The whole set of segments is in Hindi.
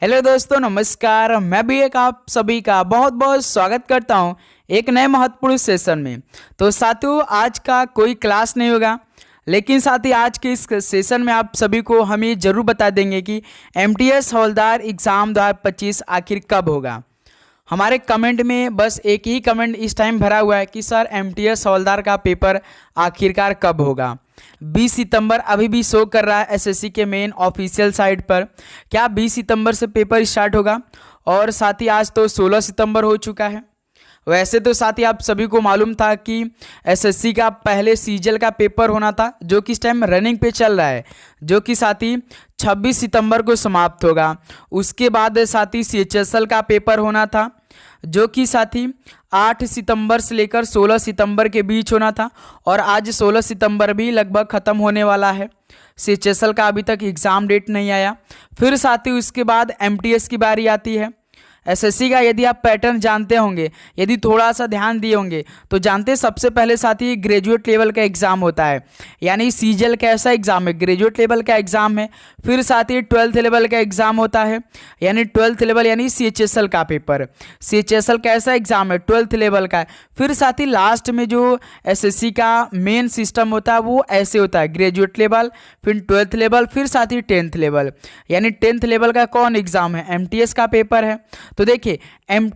हेलो दोस्तों, नमस्कार। मैं भी एक आप सभी का बहुत बहुत स्वागत करता हूं एक नए महत्वपूर्ण सेशन में। तो साथियों, आज का कोई क्लास नहीं होगा, लेकिन साथ ही आज के इस सेशन में आप सभी को हम ये जरूर बता देंगे कि एमटीएस हवलदार एग्ज़ाम 2025 आखिर कब होगा। हमारे कमेंट में बस एक ही कमेंट इस टाइम भरा हुआ है कि सर एमटीएस हवलदार का पेपर आखिरकार कब होगा। 20 सितंबर अभी भी शो कर रहा है एसएससी के मेन ऑफिशियल साइट पर। क्या 20 सितंबर से पेपर स्टार्ट होगा? और साथ ही आज तो 16 सितंबर हो चुका है। वैसे तो साथ ही आप सभी को मालूम था कि एसएससी का पहले सीजीएल का पेपर होना था, जो कि इस टाइम रनिंग पे चल रहा है, जो कि साथ ही 26 सितंबर को समाप्त होगा। उसके बाद साथ ही सीएचएसएल का पेपर होना था, जो कि साथ ही 8 सितंबर से लेकर 16 सितंबर के बीच होना था। और आज 16 सितंबर भी लगभग ख़त्म होने वाला है। सीएचएसएल का अभी तक एग्ज़ाम डेट नहीं आया। फिर साथ ही उसके बाद एमटीएस की बारी आती है। एसएससी का यदि आप पैटर्न जानते होंगे, यदि थोड़ा सा ध्यान दिए होंगे तो जानते हैं सबसे पहले साथ ही ग्रेजुएट लेवल का एग्ज़ाम होता है, यानी सीजीएल कैसा एग्ज़ाम है, ग्रेजुएट लेवल का एग्ज़ाम है। फिर साथ ही 12th लेवल का एग्ज़ाम होता है, यानी 12th लेवल यानी सीएचएसएल का पेपर। सीएचएसएल कैसा एग्ज़ाम है, 12th लेवल का है। फिर साथ ही लास्ट में जो एसएससी का मेन सिस्टम होता है वो ऐसे होता है, ग्रेजुएट लेवल, फिर 12th लेवल, फिर साथ ही 10th लेवल। यानी 10th लेवल का कौन एग्ज़ाम है? एमटीएस का पेपर है। तो देखिए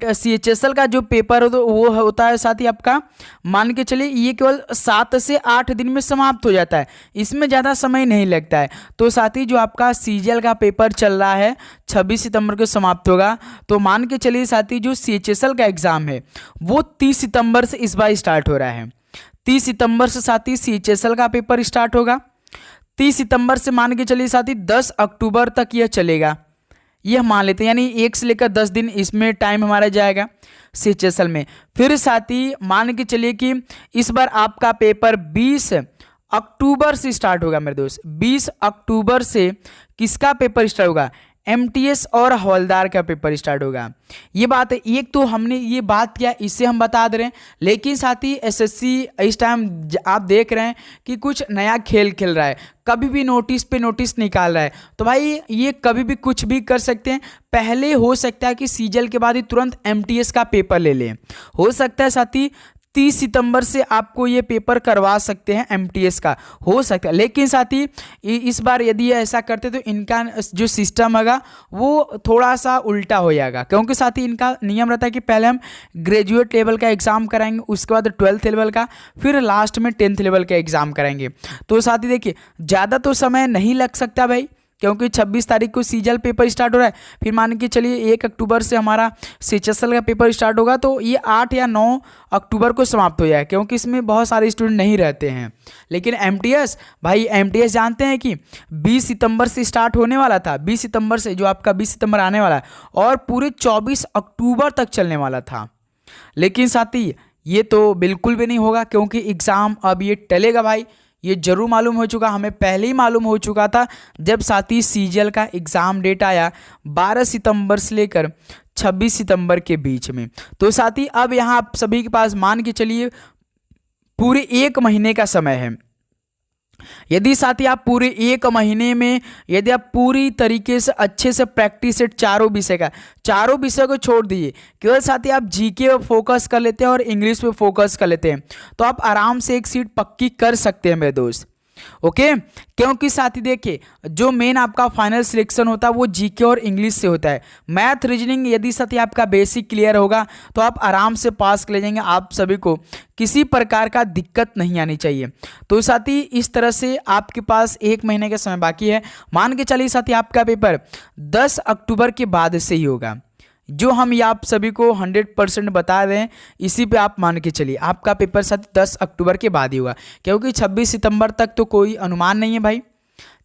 सीएचएसएल का जो पेपर हो तो वो होता है साथ ही आपका, मान के चलिए ये केवल 7 से 8 दिन में समाप्त हो जाता है, इसमें ज़्यादा समय नहीं लगता है। तो साथ ही जो आपका सीजीएल का पेपर चल रहा है 26 सितंबर को समाप्त होगा। तो मान के चलिए साथ ही जो सीएचएसएल का एग्ज़ाम है वो 30 सितंबर से इस बार स्टार्ट हो रहा है। 30 सितंबर से साथ ही सीएचएसएल का पेपर स्टार्ट होगा। 30 सितंबर से मान के चलिए साथ ही 10 अक्टूबर तक यह चलेगा, ये हम मान लेते हैं, यानी 1 से लेकर 10 दिन इसमें टाइम हमारा जाएगा सीएचएसएल में। फिर साथ ही मान के चलिए कि इस बार आपका पेपर 20 अक्टूबर से स्टार्ट होगा मेरे दोस्त। 20 अक्टूबर से किसका पेपर स्टार्ट होगा? एमटीएस और हवलदार का पेपर स्टार्ट होगा। ये बात है, एक तो हमने ये बात किया, इससे हम बता दे रहे हैं। लेकिन साथ ही एसएससी इस टाइम आप देख रहे हैं कि कुछ नया खेल खेल रहा है, कभी भी नोटिस पे नोटिस निकाल रहा है। तो भाई ये कभी भी कुछ भी कर सकते हैं। पहले हो सकता है कि सीजीएल के बाद ही तुरंत एमटीएस का पेपर ले लें, हो सकता है साथ ही 30 सितंबर से आपको ये पेपर करवा सकते हैं एमटीएस का, हो सकता है। लेकिन साथ ही इस बार यदि ये ऐसा करते तो इनका जो सिस्टम होगा वो थोड़ा सा उल्टा हो जाएगा, क्योंकि साथ ही इनका नियम रहता है कि पहले हम ग्रेजुएट लेवल का एग्ज़ाम कराएंगे, उसके बाद 12th लेवल का, फिर लास्ट में 10th लेवल का एग्ज़ाम कराएंगे। तो साथ ही देखिए ज़्यादा तो समय नहीं लग सकता भाई, क्योंकि 26 तारीख को सीजीएल पेपर स्टार्ट हो रहा है। फिर मान के चलिए 1 अक्टूबर से हमारा सीएचएसएल का पेपर स्टार्ट होगा, तो ये 8 या 9 अक्टूबर को समाप्त हो जाए, क्योंकि इसमें बहुत सारे स्टूडेंट नहीं रहते हैं। लेकिन एमटीएस भाई, एमटीएस जानते हैं कि 20 सितंबर से स्टार्ट होने वाला था, 20 सितंबर से, जो आपका 20 सितंबर आने वाला है, और पूरे 24 अक्टूबर तक चलने वाला था। लेकिन साथ ही ये तो बिल्कुल भी नहीं होगा, क्योंकि एग्ज़ाम अब ये टलेगा भाई। ये जरूर मालूम हो चुका, हमें पहले ही मालूम हो चुका था जब साथ ही सीजीएल का एग्ज़ाम डेट आया 12 सितंबर से लेकर 26 सितंबर के बीच में। तो साथ ही अब यहाँ आप सभी के पास मान के चलिए पूरे 1 महीने का समय है। यदि साथ ही आप पूरे 1 महीने में यदि आप पूरी तरीके से अच्छे से प्रैक्टिस सेट चारों विषय को छोड़ दिए, केवल साथ ही आप जीके पे फोकस कर लेते हैं और इंग्लिश पे फोकस कर लेते हैं, तो आप आराम से एक सीट पक्की कर सकते हैं मेरे दोस्त। ओके, क्योंकि साथ ही देखिए जो मेन आपका फाइनल सिलेक्शन होता है वो जीके और इंग्लिश से होता है। मैथ रीजनिंग यदि साथ ही आपका बेसिक क्लियर होगा तो आप आराम से पास कर ले जाएंगे, आप सभी को किसी प्रकार का दिक्कत नहीं आनी चाहिए। तो साथ ही इस तरह से आपके पास 1 महीने का समय बाकी है। मान के चलिए साथ ही आपका पेपर 10 अक्टूबर के बाद से ही होगा, जो हम ये आप सभी को 100% बता रहे हैं, इसी पे आप मान के चलिए आपका पेपर साथ 10 अक्टूबर के बाद ही होगा, क्योंकि 26 सितंबर तक तो कोई अनुमान नहीं है भाई।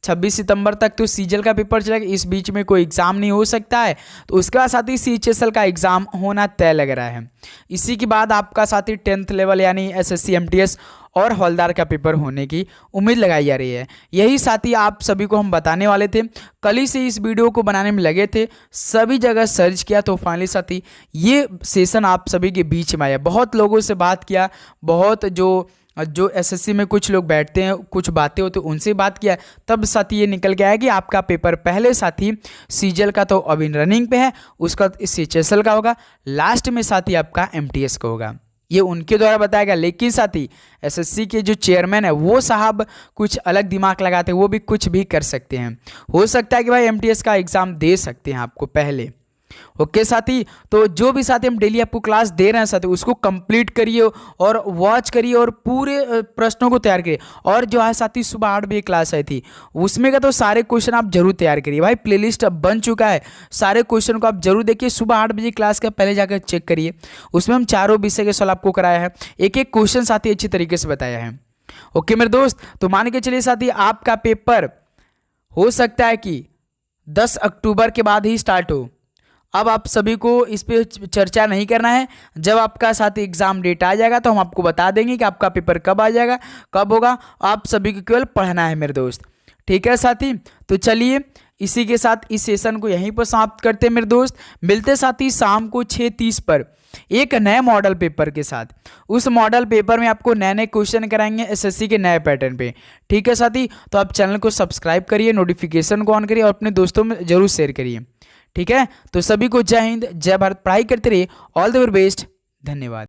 26 सितंबर तक तो सीजीएल का पेपर चलेगा, इस बीच में कोई एग्ज़ाम नहीं हो सकता है। तो उसके बाद साथ ही सीएचएसएल का एग्ज़ाम होना तय लग रहा है। इसी के बाद आपका साथ ही 10th लेवल यानी एसएससी एमटीएस और हवलदार का पेपर होने की उम्मीद लगाई जा रही है। यही साथ ही आप सभी को हम बताने वाले थे, कल ही से इस वीडियो को बनाने में लगे थे, सभी जगह सर्च किया, तो फाइनली साथ ही ये सेशन आप सभी के बीच में आया। बहुत लोगों से बात किया, बहुत जो और जो एसएससी में कुछ लोग बैठते हैं, कुछ बातें होती हैं, उनसे बात किया, तब साथी ये निकल के आया कि आपका पेपर पहले साथी सीजीएल का तो अभी रनिंग पे है, उसका सीएचएसएल का होगा, लास्ट में साथी आपका एमटीएस का होगा। ये उनके द्वारा बताया गया। लेकिन साथी एसएससी के जो चेयरमैन है वो साहब कुछ अलग दिमाग लगाते हैं, वो भी कुछ भी कर सकते हैं। हो सकता है कि भाई एमटीएस का एग्ज़ाम दे सकते हैं आपको पहले। ओके साथी, तो जो भी साथी हम डेली आपको क्लास दे रहे हैं साथी, उसको कंप्लीट करिए और वॉच करिए और पूरे प्रश्नों को तैयार करिए। और जो है साथी सुबह 8 बजे क्लास आई थी, उसमें का तो सारे क्वेश्चन आप जरूर तैयार करिए भाई। प्लेलिस्ट अब बन चुका है, सारे क्वेश्चन को आप जरूर देखिए। सुबह 8 बजे क्लास का पहले जाकर चेक करिए, उसमें हम चारों विषय के सवाल आपको कराया है, एक एक क्वेश्चन साथी अच्छी तरीके से बताया है। ओके मेरे दोस्त, तो मान के चलिए साथी आपका पेपर हो सकता है कि 10 अक्टूबर के बाद ही स्टार्ट हो। अब आप सभी को इस पे चर्चा नहीं करना है। जब आपका साथ एग्ज़ाम डेट आ जाएगा तो हम आपको बता देंगे कि आपका पेपर कब आ जाएगा, कब होगा। आप सभी को केवल पढ़ना है मेरे दोस्त, ठीक है साथी। तो चलिए इसी के साथ इस सेशन को यहीं पर समाप्त करते हैं मेरे दोस्त। मिलते साथी शाम को 6:30 पर एक नए मॉडल पेपर के साथ। उस मॉडल पेपर में आपको नए नए क्वेश्चन कराएंगे एसएससी के नए पैटर्न पे, ठीक है साथी। तो आप चैनल को सब्सक्राइब करिए, नोटिफिकेशन को ऑन करिए और अपने दोस्तों में जरूर शेयर करिए, ठीक है। तो सभी को जय हिंद, जय भारत, पढ़ाई करते रहिए। ऑल द वेरी बेस्ट, धन्यवाद।